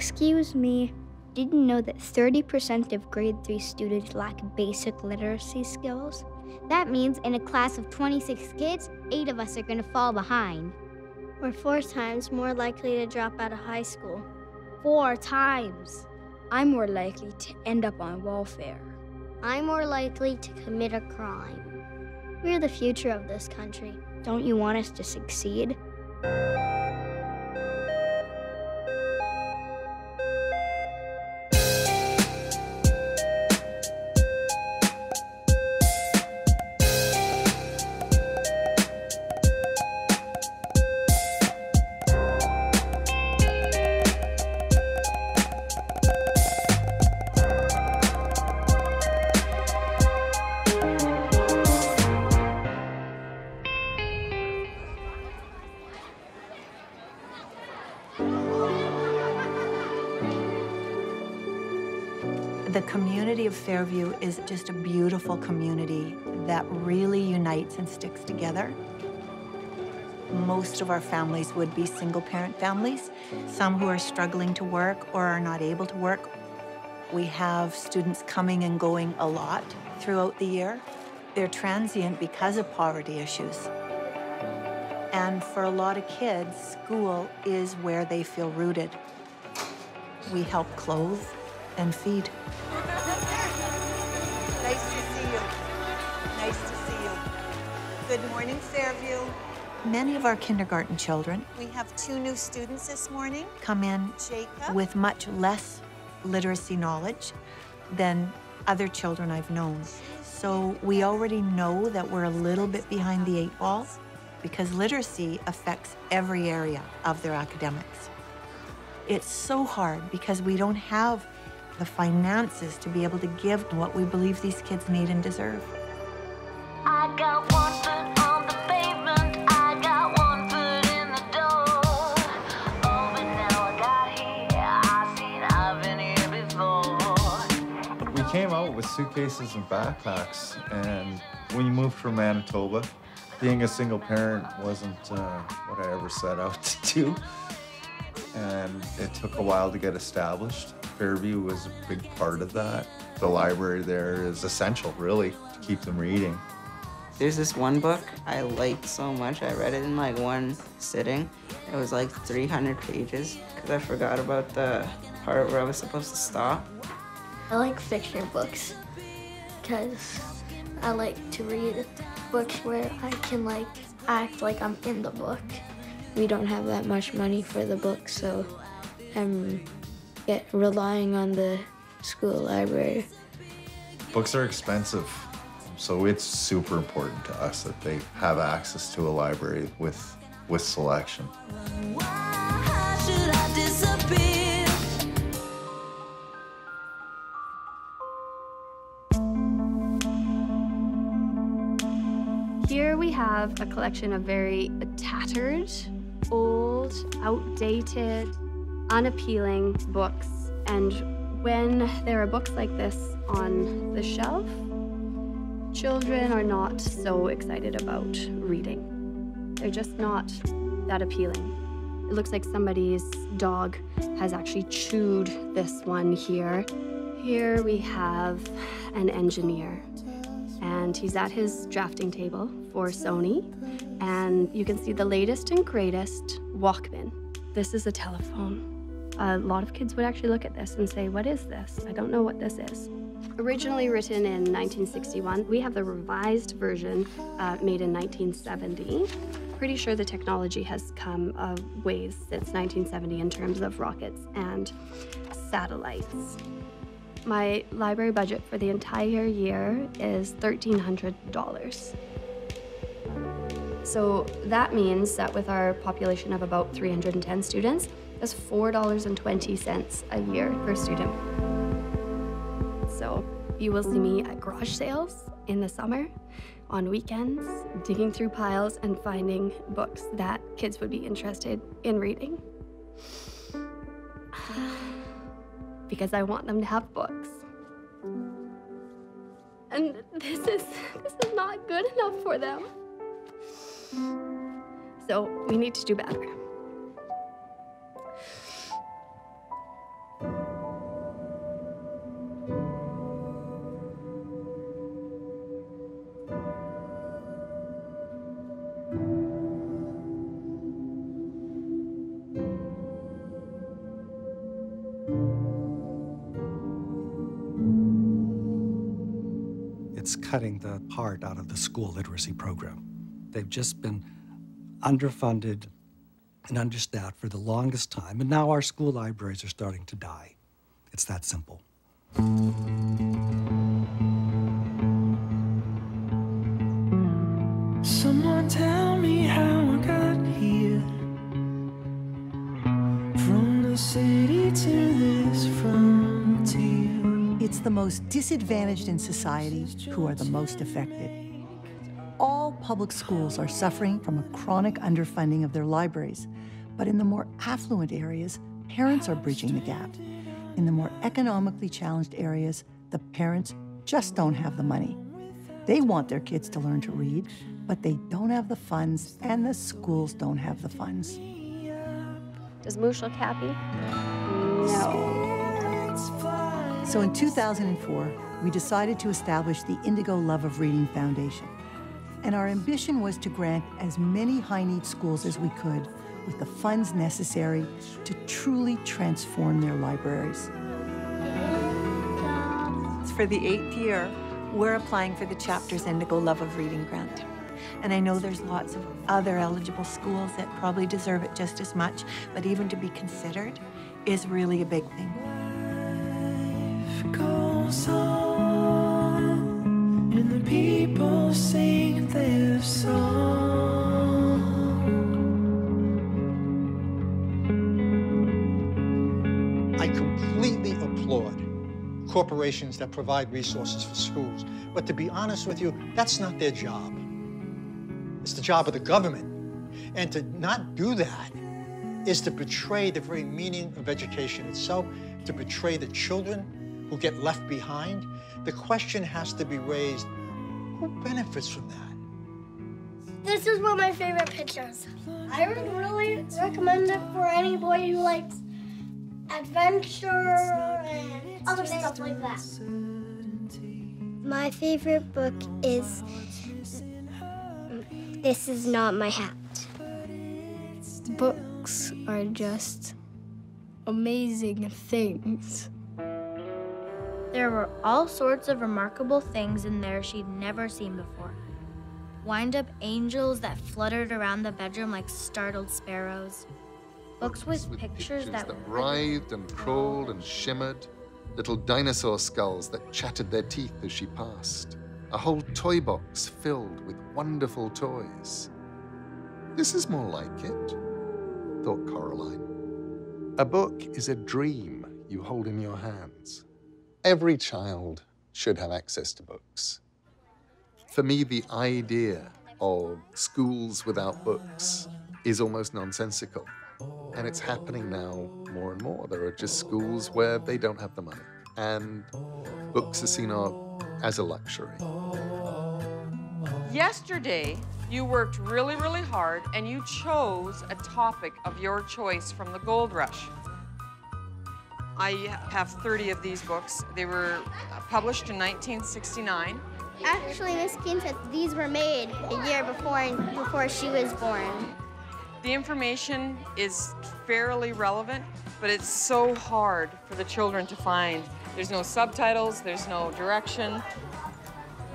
Excuse me, did you know that 30% of grade 3 students lack basic literacy skills? That means in a class of 26 kids, 8 of us are gonna fall behind. We're 4 times more likely to drop out of high school. 4 times. I'm more likely to end up on welfare. I'm more likely to commit a crime. We're the future of this country. Don't you want us to succeed? The community of Fairview is just a beautiful community that really unites and sticks together. Most of our families would be single-parent families, some who are struggling to work or are not able to work. We have students coming and going a lot throughout the year. They're transient because of poverty issues. And for a lot of kids, school is where they feel rooted. We help clothe and feed. Nice to see you. Nice to see you. Good morning, Fairview. Many of our kindergarten children We have 2 new students this morning. come in Jacob. with much less literacy knowledge than other children I've known. So we already know that we're a little bit behind the 8 ball because literacy affects every area of their academics. It's so hard because we don't have the finances to be able to give what we believe these kids need and deserve. I got one foot on the pavement, I got one foot in the door. Oh, but now I got here, I've been here before. We came out with suitcases and backpacks, and when you moved from Manitoba, being a single parent wasn't what I ever set out to do. And it took a while to get established. Fairview was a big part of that. The library there is essential, really, to keep them reading. There's this one book I liked so much. I read it in like one sitting. It was like 300 pages because I forgot about the part where I was supposed to stop. I like fiction books because I like to read books where I can like act like I'm in the book. We don't have that much money for the books, so I'm relying on the school library. Books are expensive, so it's super important to us that they have access to a library with selection. Why should I disappear? Here we have a collection of very tattered, old, outdated, unappealing books. And when there are books like this on the shelf, children are not so excited about reading. They're just not that appealing. It looks like somebody's dog has actually chewed this one here. Here we have an engineer, and he's at his drafting table for Sony, and you can see the latest and greatest Walkman. This is a telephone. A lot of kids would actually look at this and say, what is this? I don't know what this is. Originally written in 1961, we have the revised version made in 1970. Pretty sure the technology has come a ways since 1970 in terms of rockets and satellites. My library budget for the entire year is $1,300. So that means that with our population of about 310 students, that's $4.20 a year per student. So you will see me at garage sales in the summer, on weekends, digging through piles and finding books that kids would be interested in reading. Because I want them to have books. And this is not good enough for them. So we need to do better. It's cutting the heart out of the school literacy program. They've just been underfunded and understaffed for the longest time, and now our school libraries are starting to die. It's that simple. Someone tell me how I got here. From the city to this frontier. It's the most disadvantaged in society who are the most affected. All public schools are suffering from a chronic underfunding of their libraries, but in the more affluent areas, parents are bridging the gap. In the more economically challenged areas, the parents just don't have the money. They want their kids to learn to read, but they don't have the funds, and the schools don't have the funds. Does Moosh look happy? No. So in 2004, we decided to establish the Indigo Love of Reading Foundation. And our ambition was to grant as many high-need schools as we could with the funds necessary to truly transform their libraries. For the 8th year, we're applying for the chapter's Indigo Love of Reading grant. And I know there's lots of other eligible schools that probably deserve it just as much, but even to be considered is really a big thing. Life goes on, and the people sing their song. I completely applaud corporations that provide resources for schools. But to be honest with you, that's not their job. It's the job of the government. And to not do that is to betray the very meaning of education itself, to betray the children who get left behind. The question has to be raised, who benefits from that? This is one of my favorite pictures. I would really recommend it for any boy who likes adventure and other stuff like that. My favorite book is This Is Not My Hat. Books are just amazing things. There were all sorts of remarkable things in there she'd never seen before. Wind-up angels that fluttered around the bedroom like startled sparrows. Books with pictures that writhed and crawled and shimmered. Little dinosaur skulls that chattered their teeth as she passed. A whole toy box filled with wonderful toys. This is more like it, thought Coraline. A book is a dream you hold in your hands. Every child should have access to books. For me, the idea of schools without books is almost nonsensical. And it's happening now more and more. There are just schools where they don't have the money. And books are seen as a luxury. Yesterday, you worked really, really hard and you chose a topic of your choice from the Gold Rush. I have 30 of these books. They were published in 1969. Actually, Miss Keene said these were made a year before she was born. The information is fairly relevant, but it's so hard for the children to find. There's no subtitles, there's no direction.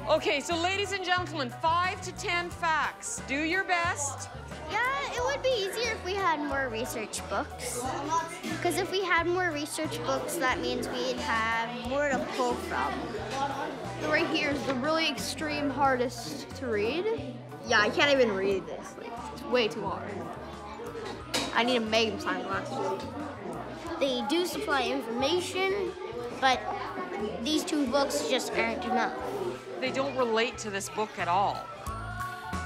Okay, so ladies and gentlemen, 5 to 10 facts. Do your best. Yeah, it would be easier if we had more research books. Because if we had more research books, that means we'd have more to pull from. Right here is the really extreme hardest to read. Yeah, I can't even read this. Like, it's way too hard. I need a magnifying glass. They do supply information, but these two books just aren't enough. They don't relate to this book at all.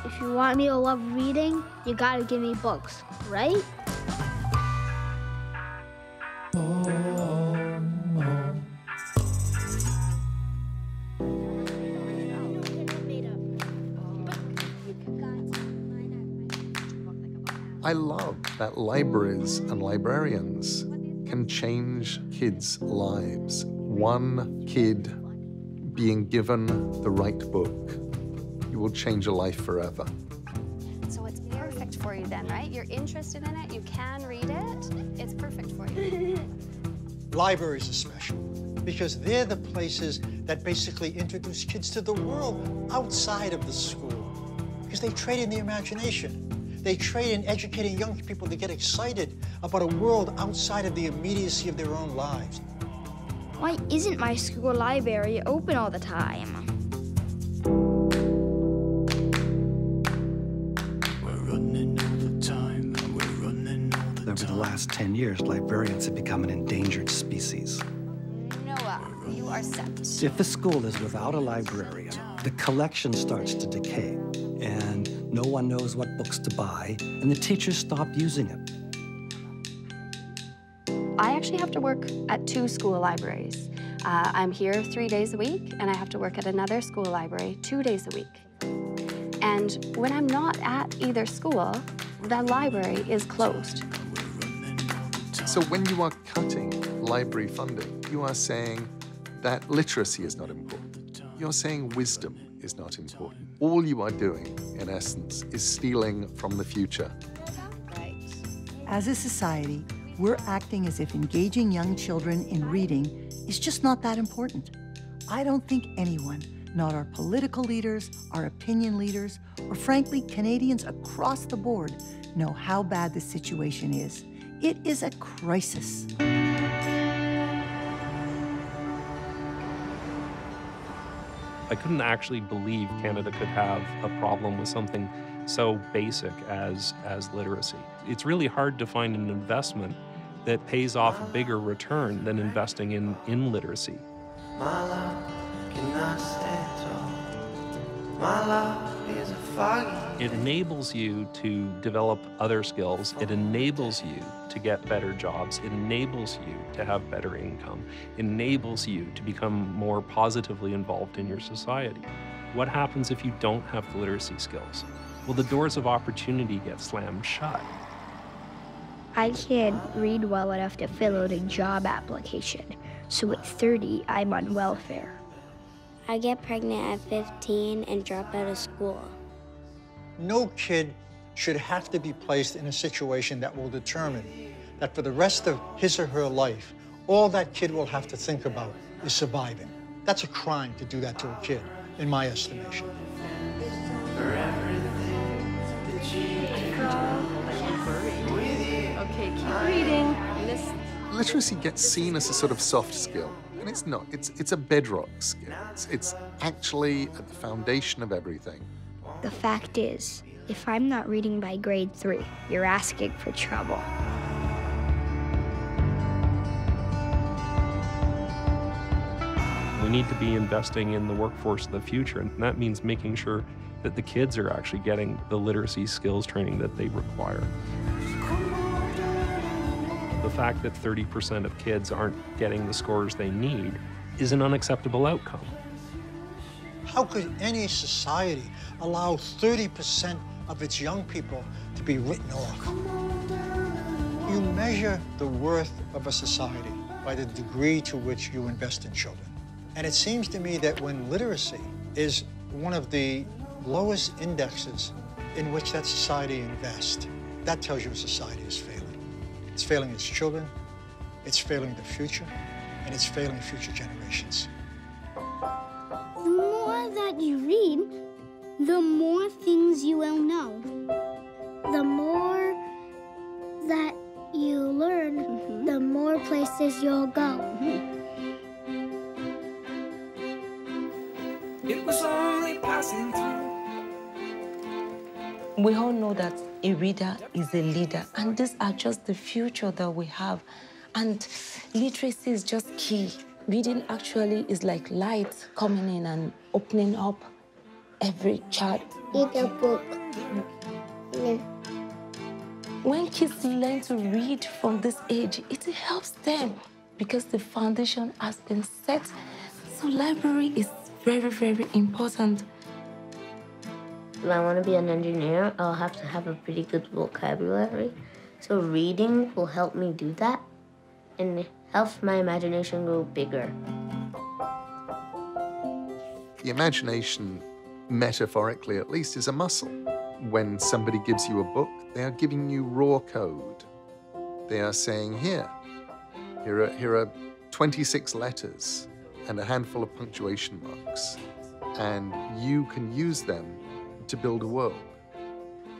If you want me to love reading, you gotta give me books, right? I love that libraries and librarians can change kids' lives. One kid being given the right book, you will change a life forever. So it's perfect for you then, right? You're interested in it, you can read it, it's perfect for you. Libraries are special. because they're the places that basically introduce kids to the world outside of the school. Because they trade in the imagination. They trade in educating young people to get excited about a world outside of the immediacy of their own lives. Why isn't my school library open all the time? Over the last 10 years, librarians have become an endangered species. Noah, you are set. If the school is without a librarian, the collection starts to decay, and no one knows what books to buy, and the teachers stop using it. I actually have to work at 2 school libraries. I'm here 3 days a week, and I have to work at another school library 2 days a week. And when I'm not at either school, the library is closed. So when you are cutting library funding, you are saying that literacy is not important. You're saying wisdom is not important. All you are doing, in essence, is stealing from the future. As a society, we're acting as if engaging young children in reading is just not that important. I don't think anyone, not our political leaders, our opinion leaders, or frankly, Canadians across the board, know how bad the situation is. It is a crisis. I couldn't actually believe Canada could have a problem with something so basic as literacy. It's really hard to find an investment that pays off a bigger return than investing in literacy. My love cannot stand tall. My love is a foggy. It enables you to develop other skills. It enables you to get better jobs. It enables you to have better income. It enables you to become more positively involved in your society. What happens if you don't have the literacy skills? Well, the doors of opportunity get slammed shut. I can't read well enough to fill out a job application, so at 30, I'm on welfare. I get pregnant at 15 and drop out of school. No kid should have to be placed in a situation that will determine that for the rest of his or her life, all that kid will have to think about is surviving. That's a crime to do that to a kid, in my estimation. Okay, keep reading. Literacy gets seen as a sort of soft skill, and it's not. It's a bedrock skill. It's actually at the foundation of everything. The fact is, if I'm not reading by grade 3, you're asking for trouble. We need to be investing in the workforce of the future, and that means making sure that the kids are actually getting the literacy skills training that they require. The fact that 30% of kids aren't getting the scores they need is an unacceptable outcome. How could any society allow 30% of its young people to be written off? You measure the worth of a society by the degree to which you invest in children. And it seems to me that when literacy is one of the lowest indexes in which that society invests, that tells you a society is failing. It's failing its children, it's failing the future, and it's failing future generations. The more that you read, the more things you will know. The more that you learn, the more places you'll go. It was only passing through. We all know that a reader is a leader, and these are just the future that we have. And literacy is just key. Reading actually is like light coming in and opening up every child. Read a book. Yeah. When kids learn to read from this age, it helps them because the foundation has been set. So library is very, very important. If I want to be an engineer, I'll have to have a pretty good vocabulary. So reading will help me do that and helps my imagination grow bigger. The imagination, metaphorically at least, is a muscle. When somebody gives you a book, they are giving you raw code. They are saying, here are 26 letters and a handful of punctuation marks, and you can use them to build a world.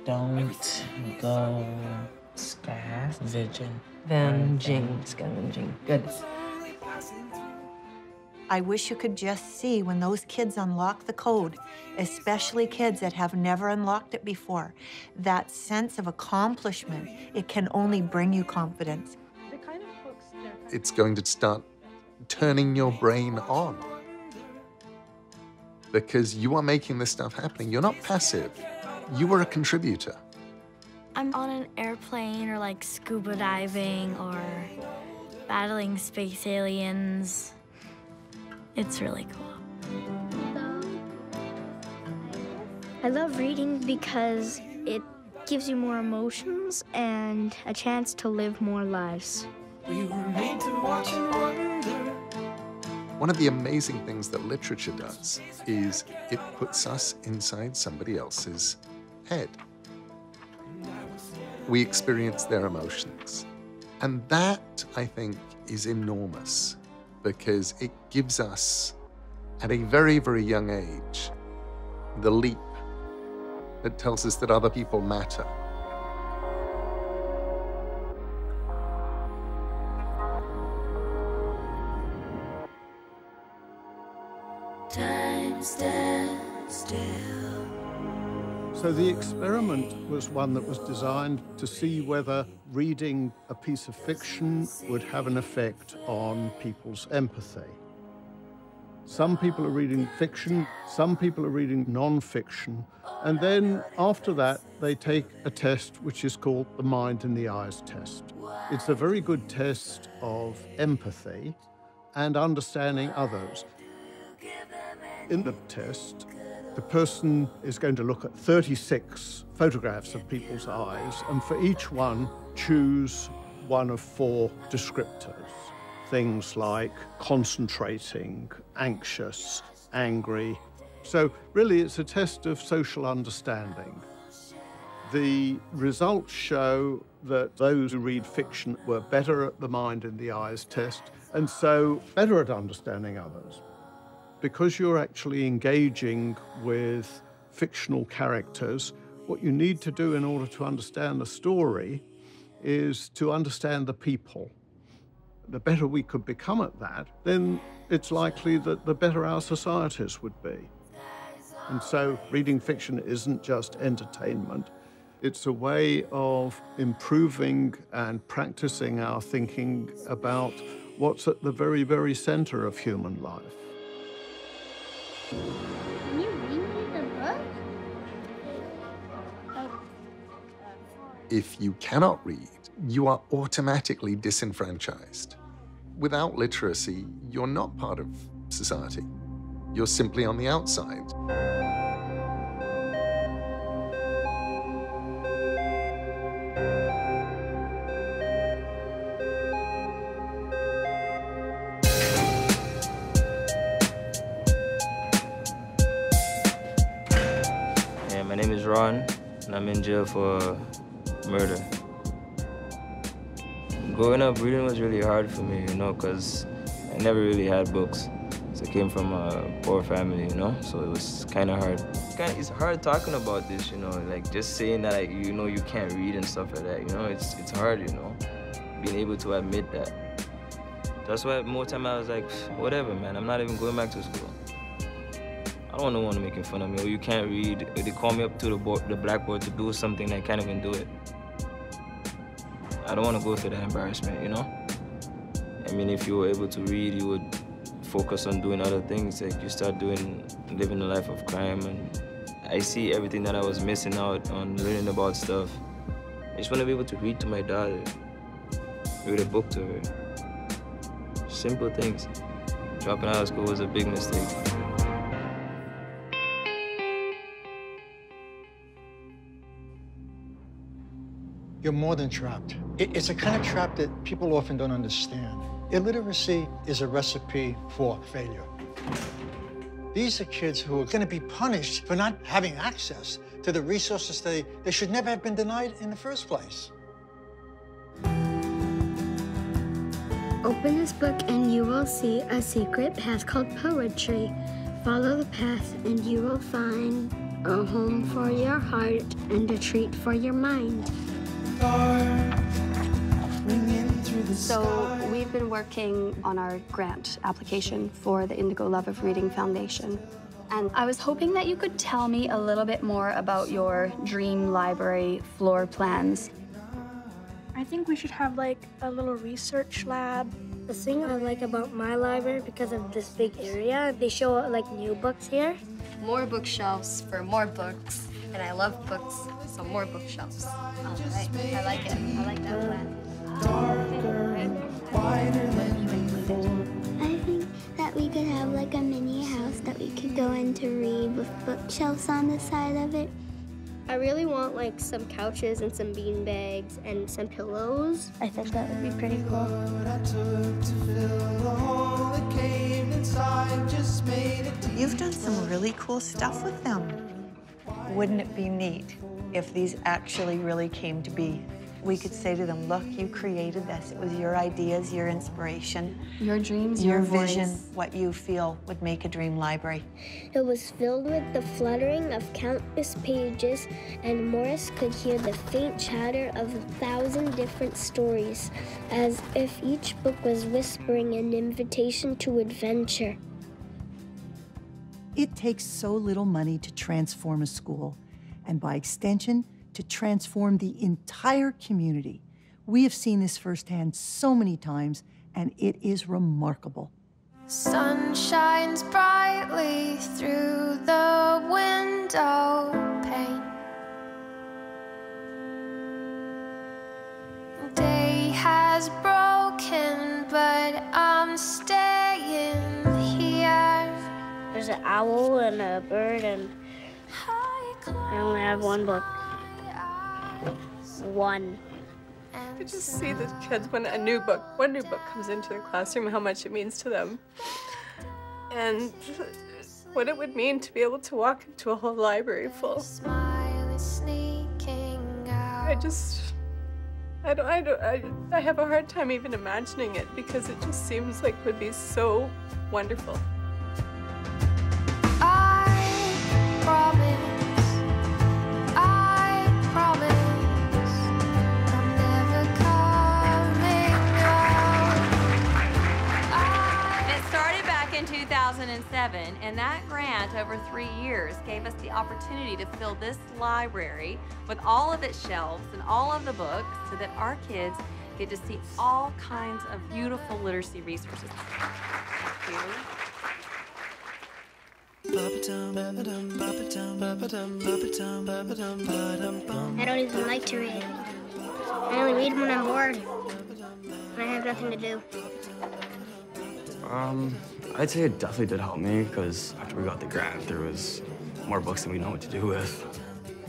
Don't go scavenging. Good. I wish you could just see when those kids unlock the code, especially kids that have never unlocked it before, that sense of accomplishment. It can only bring you confidence. It's going to start turning your brain on, because you are making this stuff happening. You're not passive. You are a contributor. I'm on an airplane or like scuba diving or battling space aliens. It's really cool. I love reading because it gives you more emotions and a chance to live more lives. We were made to watch and wonder. One of the amazing things that literature does is it puts us inside somebody else's head. We experience their emotions. And that, I think, is enormous, because it gives us, at a very, very young age, the leap that tells us that other people matter. Time stands still. So the experiment was one that was designed to see whether reading a piece of fiction would have an effect on people's empathy. Some people are reading fiction, some people are reading non-fiction, and then after that they take a test which is called the Mind in the Eyes test. It's a very good test of empathy and understanding others. In the test, the person is going to look at 36 photographs of people's eyes, and for each one, choose one of 4 descriptors. Things like concentrating, anxious, angry. So really, it's a test of social understanding. The results show that those who read fiction were better at the Mind in the Eyes test, and so better at understanding others. Because you're actually engaging with fictional characters, what you need to do in order to understand the story is to understand the people. The better we could become at that, then it's likely that the better our societies would be. And so reading fiction isn't just entertainment. It's a way of improving and practicing our thinking about what's at the very, very center of human life. Can you read me the book? If you cannot read, you are automatically disenfranchised. Without literacy, you're not part of society. You're simply on the outside. My name is Ron, and I'm in jail for murder. Growing up, reading was really hard for me, because I never really had books. So I came from a poor family, so it was kind of hard. It's hard talking about this, like just saying that, you can't read and stuff like that, it's hard, being able to admit that. That's why more time I was like, whatever, man, I'm not even going back to school. I don't want no one making fun of me, or you can't read. They call me up to the blackboard to do something, I can't even do it. I don't want to go through that embarrassment, I mean, if you were able to read, you would focus on doing other things, like you start living a life of crime, and I see everything that I was missing out on learning about stuff. I just want to be able to read to my daughter, read a book to her. Simple things. Dropping out of school was a big mistake. You're more than trapped. It's a kind of trap that people often don't understand. Illiteracy is a recipe for failure. These are kids who are going to be punished for not having access to the resources they should never have been denied in the first place. Open this book and you will see a secret path called poetry. Follow the path and you will find a home for your heart and a treat for your mind. So we've been working on our grant application for the Indigo Love of Reading Foundation. And I was hoping that you could tell me a little bit more about your dream library floor plans. I think we should have like a little research lab. The thing I like about my library, because of this big area, they show like new books here. More bookshelves for more books. And I love books, so more bookshelves. All right, I like it. I like that plan. I think that we could have like a mini house that we could go in to read with bookshelves on the side of it. I really want like some couches and some bean bags and some pillows. I think that would be pretty cool. You've done some really cool stuff with them. Wouldn't it be neat if these actually really came to be? We could say to them, look, you created this. It was your ideas, your inspiration. Your dreams, your voice. vision, what you feel would make a dream library. It was filled with the fluttering of countless pages, and Morris could hear the faint chatter of 1,000 different stories, as if each book was whispering an invitation to adventure. It takes so little money to transform a school, and by extension, to transform the entire community. We have seen this firsthand so many times, and it is remarkable. Sun shines brightly through the window pane. Day has broken, but I'm staying here. There's an owl and a bird, and I only have one book. One. I just see the kids when one new book comes into the classroom, how much it means to them. And what it would mean to be able to walk into a whole library full. I have a hard time even imagining it because it just seems like it would be so wonderful. In 2007, and that grant over 3 years gave us the opportunity to fill this library with all of its shelves and all of the books so that our kids get to see all kinds of beautiful literacy resources. Thank you. I don't even like to read. I only read when I'm bored. And I have nothing to do. I'd say it definitely did help me, because after we got the grant, there was more books than we know what to do with.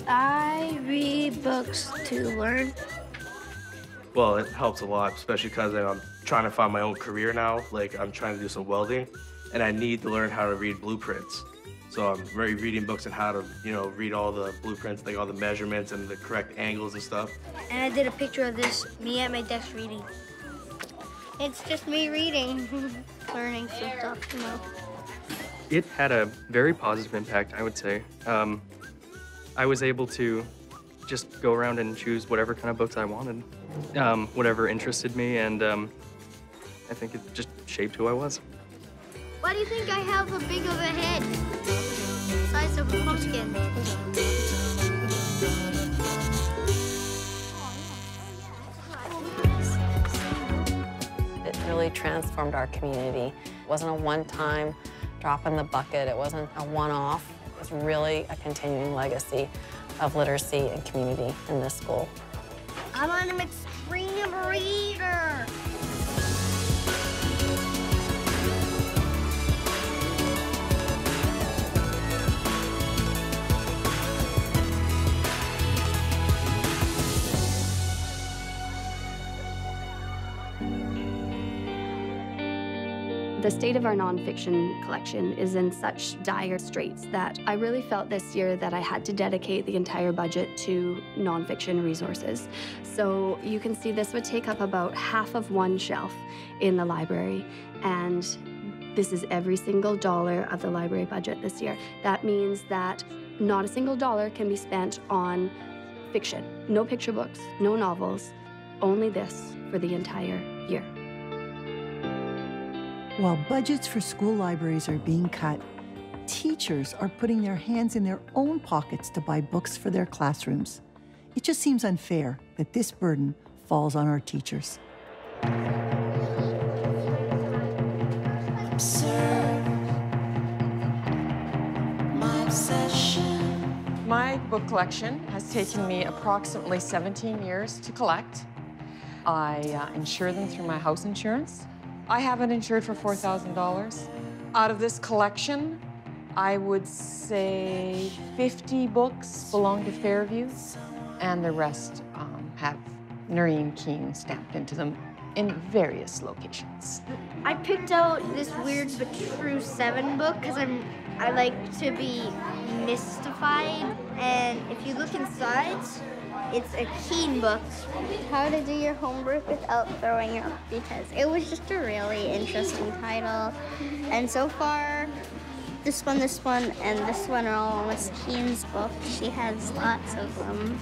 I read books to learn. Well, it helps a lot, especially because I'm trying to find my own career now. Like, I'm trying to do some welding, and I need to learn how to read blueprints. So I'm reading books on how to, read all the blueprints, like all the measurements and the correct angles and stuff. And I did a picture of this, me at my desk reading. It's just me reading, learning some stuff, It had a very positive impact, I would say. I was able to just go around and choose whatever kind of books I wanted, whatever interested me, and I think it just shaped who I was. Why do you think I have a big of a head? The size of a pumpkin. It really transformed our community. It wasn't a one-time drop in the bucket. It wasn't a one-off. It was really a continuing legacy of literacy and community in this school. I'm an extreme reader. The state of our nonfiction collection is in such dire straits that I really felt this year that I had to dedicate the entire budget to nonfiction resources. So you can see this would take up about half of one shelf in the library, and this is every single dollar of the library budget this year. That means that not a single dollar can be spent on fiction. No picture books, no novels, only this for the entire year. While budgets for school libraries are being cut, teachers are putting their hands in their own pockets to buy books for their classrooms. It just seems unfair that this burden falls on our teachers. My book collection has taken me approximately 17 years to collect. I insure them through my house insurance. I have it insured for $4,000. Out of this collection, I would say 50 books belong to Fairview, and the rest have Noreen Keene stamped into them in various locations. I picked out this Weird But True 7 book because I like to be mystified, and if you look inside, it's a Keene book. How to do your homework without throwing up, because it was just a really interesting title. And so far, this one, and this one are all Miss Keene's books. She has lots of them.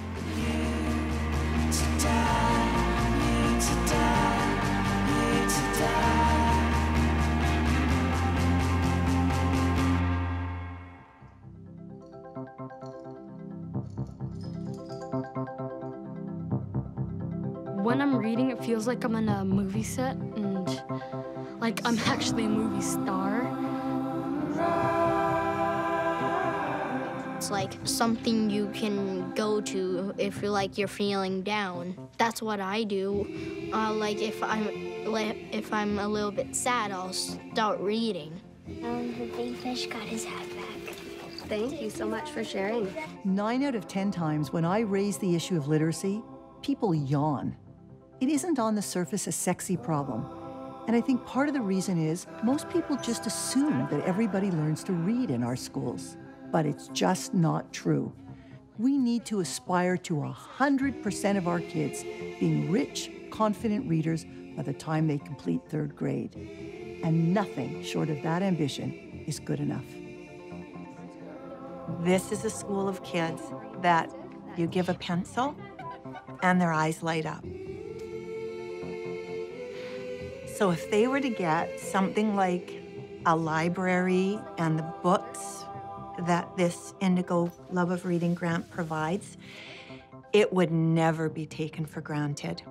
When I'm reading, it feels like I'm in a movie set and like I'm actually a movie star. It's like something you can go to if you're feeling down. That's what I do. Like if I'm a little bit sad, I'll start reading. The big fish got his hat back. Thank you so much for sharing. 9 out of 10 times when I raise the issue of literacy, people yawn. It isn't on the surface a sexy problem. And I think part of the reason is most people just assume that everybody learns to read in our schools. But it's just not true. We need to aspire to 100% of our kids being rich, confident readers by the time they complete 3rd grade. And nothing short of that ambition is good enough. This is a school of kids that you give a pencil and their eyes light up. So if they were to get something like a library and the books that this Indigo Love of Reading grant provides, it would never be taken for granted.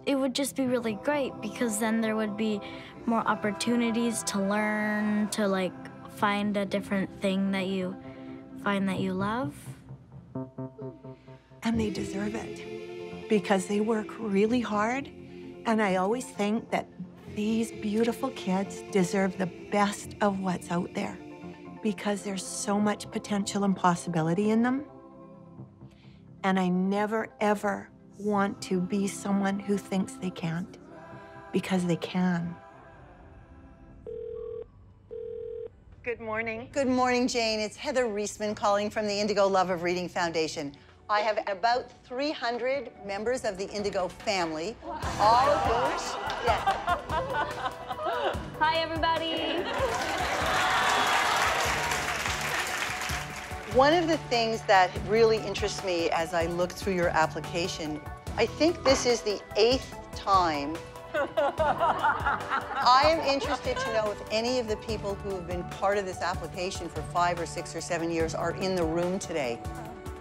It would just be really great because then there would be more opportunities to learn, to like find a different thing that you find that you love. And they deserve it because they work really hard. And I always think that these beautiful kids deserve the best of what's out there because there's so much potential and possibility in them. And I never, ever want to be someone who thinks they can't, because they can. Good morning. Good morning, Jane. It's Heather Reisman calling from the Indigo Love of Reading Foundation. I have about 300 members of the Indigo family, all of whom, yes. Hi, everybody. One of the things that really interests me as I look through your application, I think this is the 8th time. I am interested to know if any of the people who have been part of this application for 5 or 6 or 7 years are in the room today.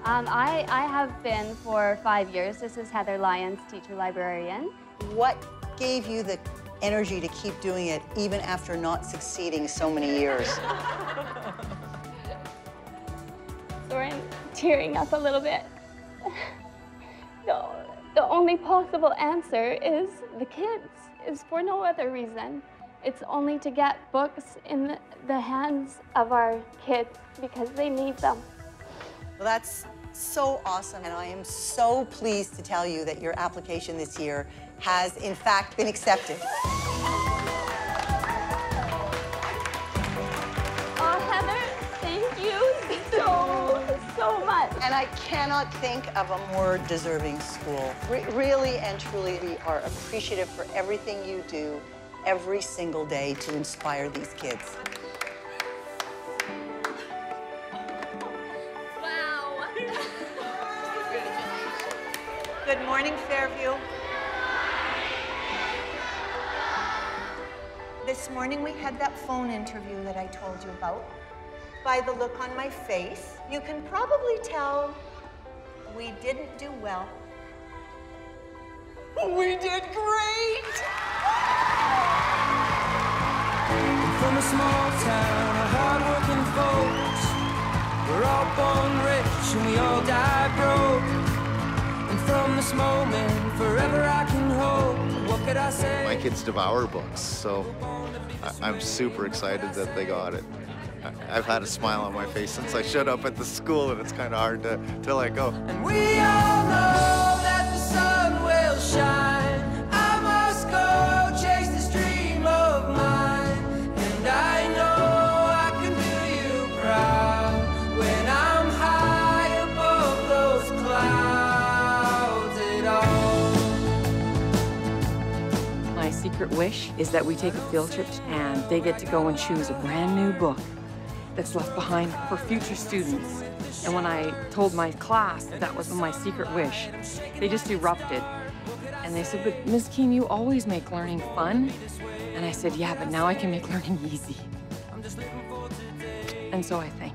I have been for 5 years. This is Heather Lyons, teacher librarian. What gave you the energy to keep doing it even after not succeeding so many years? Sorry, I'm tearing up a little bit. The only possible answer is the kids. It's for no other reason. It's only to get books in the hands of our kids because they need them. Well, that's so awesome, and I am so pleased to tell you that your application this year has, in fact, been accepted. I cannot think of a more deserving school. Really and truly, we are appreciative for everything you do every single day to inspire these kids. Wow. Good morning, Fairview. This morning we had that phone interview that I told you about. By the look on my face, you can probably tell we didn't do well. We did great! From a small town of hard-working folks, we're all born rich and we all die broke. And from this moment, forever I can hope. What could I say? My kids devour books, so I'm super excited that they got it. I've had a smile on my face since I showed up at the school, and it's kind of hard to let go. And we all know that the sun will shine. I must go chase this dream of mine. And I know I can do you proud when I'm high above those clouds at all. My secret wish is that we take a field trip and they get to go and choose a brand new book that's left behind for future students. And when I told my class that that was my secret wish, they just erupted. And they said, but Ms. Keene, you always make learning fun. And I said, yeah, but now I can make learning easy. And so I thank you.